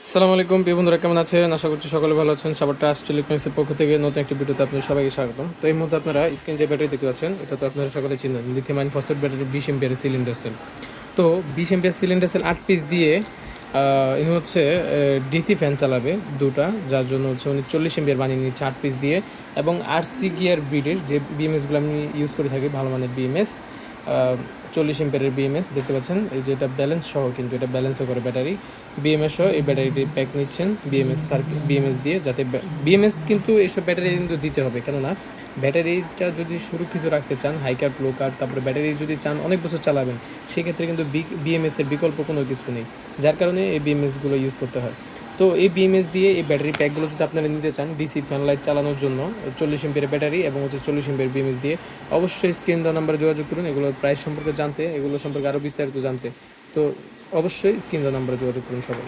আসসালামু আলাইকুম প্রিয় বন্ধুরা, কেমন আছেন? আশা করছি সকলে ভালো আছেন। সবার ট্রাস্ট ইলেকট্রনিক্সের পক্ষ থেকে নতুন একটি ভিডিওতে আপনাদের সবাইকে স্বাগতম। তো এই মুহূর্তে আপনারা স্ক্রিন যে ব্যাটারি দেখতে পাচ্ছেন, এটা তো আপনারা সকলে চিনেন, lithium ion phosphate battery 20 ampere cylinder cell. তো 20 এমপিয়ার সিলিন্ডার সেল 8 পিস দিয়ে ইনি হচ্ছে ডিসি ফ্যান চালাবে দুটা, যার জন্য হচ্ছে উনি 40 এমপিয়ার বানিয়ে নিচ্ছে 8 পিস দিয়ে। এবং আরসি গিয়ার ব্রিডের যে বিএমএসগুলো আমি ইউজ করে থাকি, ভালো মানের বিএমএস, 40 এমপিয়ারের বিএমএস দেখতে পাচ্ছেন। এই যে এটা ব্যালেন্স সহ, কিন্তু এটা ব্যালেন্সও করে ব্যাটারি, বিএমএস সহ এই ব্যাটারিটি প্যাক নিচ্ছেন বিএমএস সার্কিট বিএমএস দিয়ে, যাতে বিএমএস কিন্তু এইসব ব্যাটারি কিন্তু দিতে হবে, কেননা ব্যাটারিটা যদি সুরক্ষিত রাখতে চান, হাই কাট লো কাট, তারপরে ব্যাটারি যদি চান অনেক বছর চালাবেন, সেক্ষেত্রে কিন্তু বিএমএসের বিকল্প কোনো কিছু নেই, যার কারণে এই বিএমএসগুলো ইউজ করতে হয়। তো এই বিএমএস দিয়ে এই ব্যাটারি প্যাকগুলো যদি আপনারা নিতে চান ডিসি ফ্যান লাইট চালানোর জন্য, 40 এমপিয়ার ব্যাটারি এবং হচ্ছে 40 এমপিয়ার বিএমএস দিয়ে, অবশ্যই স্ক্রিন দেওয়া নাম্বারে যোগাযোগ করুন এগুলোর প্রাইস সম্পর্কে জানতে, এগুলো সম্পর্কে আরও বিস্তারিত জানতে। তো অবশ্যই স্ক্রিন দেওয়া নাম্বারে যোগাযোগ করুন সবাই।